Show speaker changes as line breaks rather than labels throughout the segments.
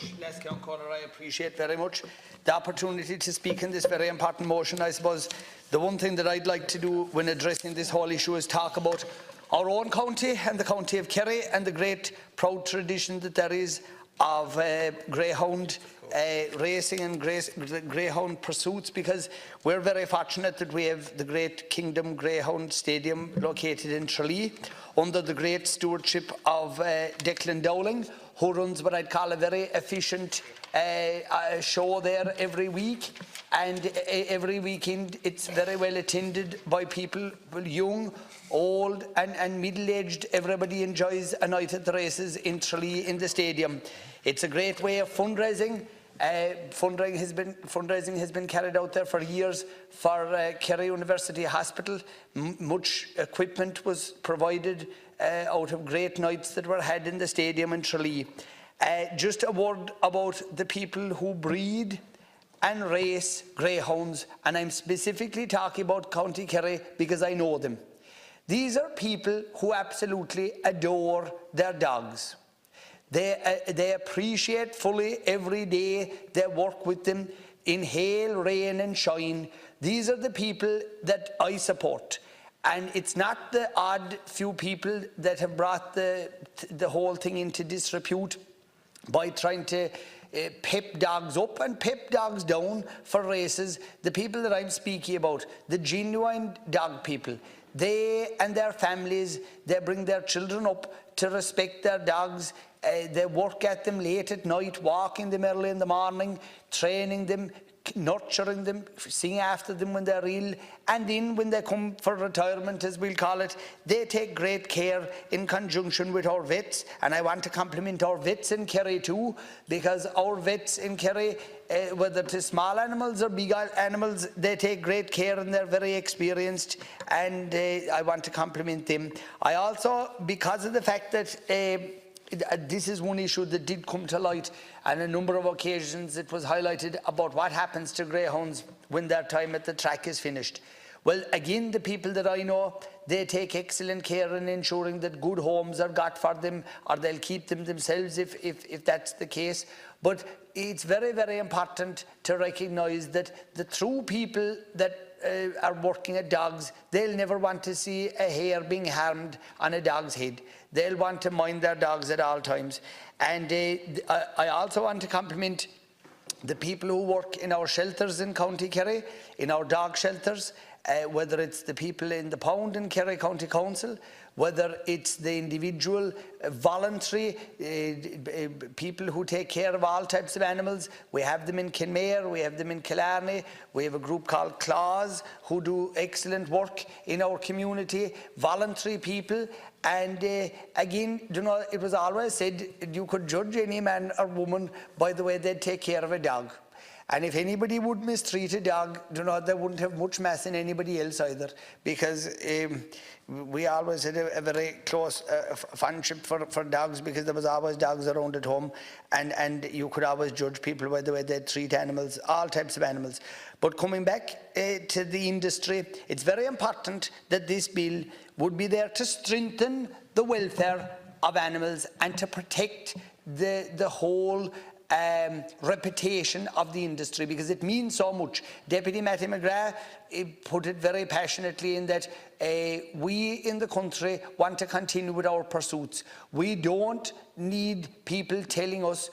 much, Les O'Connor. I appreciate very much the opportunity to speak in this very important motion. I suppose the one thing that I'd like to do when addressing this whole issue is talk about our own county and the county of Kerry and the great proud tradition that there is of greyhound racing and greyhound pursuits, because we're very fortunate that we have the great Kingdom Greyhound Stadium located in Tralee under the great stewardship of Declan Dowling, who runs what I'd call a very efficient show there every week, and every weekend it's very well attended by people, young, old and middle-aged. Everybody enjoys a night at the races in Tralee in the stadium. It's a great way of fundraising. Fundraising has been carried out there for years for Kerry University Hospital. Much equipment was provided out of great nights that were had in the stadium in Tralee. Just a word about the people who breed and race greyhounds, and I'm specifically talking about County Kerry because I know them. These are people who absolutely adore their dogs. They appreciate fully every day they work with them in hail, rain and shine. These are the people that I support. And it's not the odd few people that have brought the whole thing into disrepute by trying to pep dogs up and pep dogs down for races. The people that I'm speaking about, the genuine dog people, they and their families, they bring their children up to respect their dogs. They work at them late at night, walking them early in the morning, training them, nurturing them, seeing after them when they're ill, and then when they come for retirement, as we'll call it, they take great care in conjunction with our vets. And I want to compliment our vets in Kerry too, because our vets in Kerry, whether it is small animals or big animals, they take great care and they're very experienced, and I want to compliment them. I also, because of the fact that this is one issue that did come to light, and a number of occasions it was highlighted about what happens to greyhounds when their time at the track is finished. Well, again, the people that I know, they take excellent care in ensuring that good homes are got for them, or they'll keep them themselves if that's the case. But it's very, very important to recognise that the true people that are working at dogs, they'll never want to see a hair being harmed on a dog's head. They'll want to mind their dogs at all times. And I also want to compliment the people who work in our shelters in County Kerry, in our dog shelters, whether it's the people in the pound in Kerry County Council, whether it's the individual voluntary people who take care of all types of animals. We have them in Kenmare, we have them in Killarney, we have a group called Claws who do excellent work in our community, voluntary people. And again, you know, it was always said you could judge any man or woman by the way they take care of a dog. And if anybody would mistreat a dog, you know, they wouldn't have much mess in anybody else either, because we always had a very close friendship for dogs, because there was always dogs around at home, and you could always judge people by the way they treat animals, all types of animals. But coming back to the industry, it's very important that this bill would be there to strengthen the welfare of animals and to protect the whole reputation of the industry, because it means so much. Deputy Matty McGrath put it very passionately in that we in the country want to continue with our pursuits. We don't need people telling us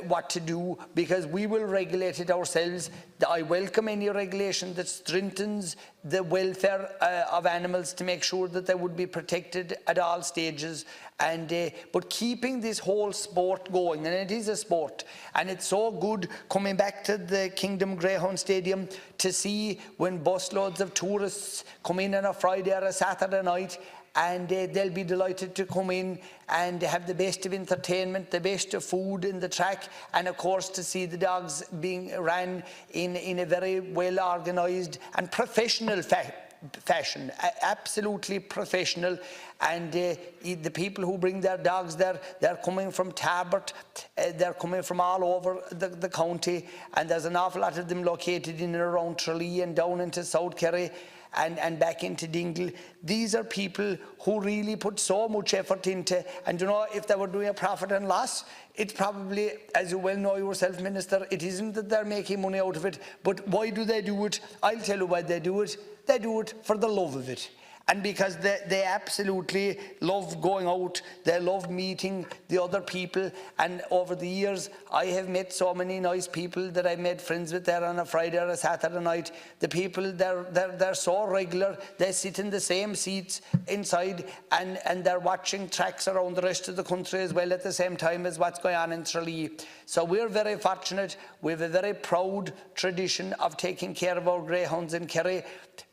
what to do, because we will regulate it ourselves. I welcome any regulation that strengthens the welfare of animals to make sure that they would be protected at all stages, and but keeping this whole sport going, and it is a sport, and it's so good coming back to the Kingdom Greyhound Stadium to see when busloads of tourists come in on a Friday or a Saturday night, and they'll be delighted to come in and have the best of entertainment, the best of food in the track, and of course to see the dogs being ran in a very well organised and professional fashion, absolutely professional. And the people who bring their dogs there, they're coming from Tarbert, they're coming from all over the county, and there's an awful lot of them located in and around Tralee and down into South Kerry. and back into Dingle. These are people who really put so much effort into, and you know, if they were doing a profit and loss, it's probably, as you well know yourself, Minister, it isn't that they're making money out of it, but why do they do it? I'll tell you why they do it. They do it for the love of it. And because they absolutely love going out, they love meeting the other people. And over the years, I have met so many nice people that I made friends with there on a Friday or a Saturday night. The people, they're so regular. They sit in the same seats inside, and they're watching tracks around the rest of the country as well at the same time as what's going on in Tralee. So we're very fortunate. We have a very proud tradition of taking care of our greyhounds in Kerry.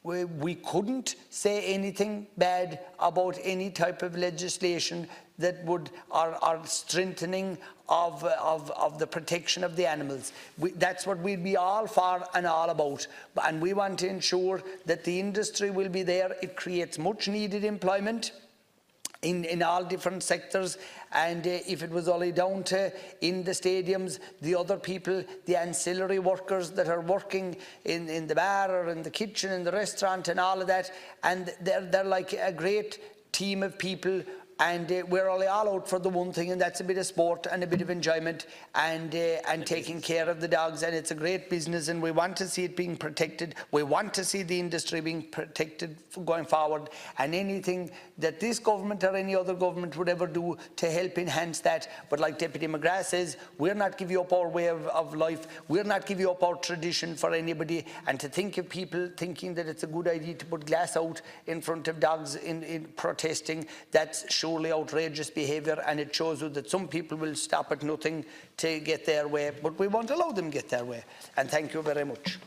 We couldn't say anything bad about any type of legislation that would are strengthening of the protection of the animals. That's what we'd be all for and all about. And we want to ensure that the industry will be there. It creates much needed employment in all different sectors, and if it was only down to in the stadiums, the other people, the ancillary workers that are working in the bar or in the kitchen, in the restaurant and all of that, and they're like a great team of people. And we're all out for the one thing, and that's a bit of sport and a bit of enjoyment and taking care of the dogs. And it's a great business, and we want to see it being protected. We want to see the industry being protected going forward. And anything that this government or any other government would ever do to help enhance that. But like Deputy McGrath says, we're not giving up our way of life. We're not giving up our tradition for anybody. And to think of people thinking that it's a good idea to put glass out in front of dogs in protesting, that's surely outrageous behaviour, and it shows you that some people will stop at nothing to get their way, but we won't allow them to get their way. And thank you very much.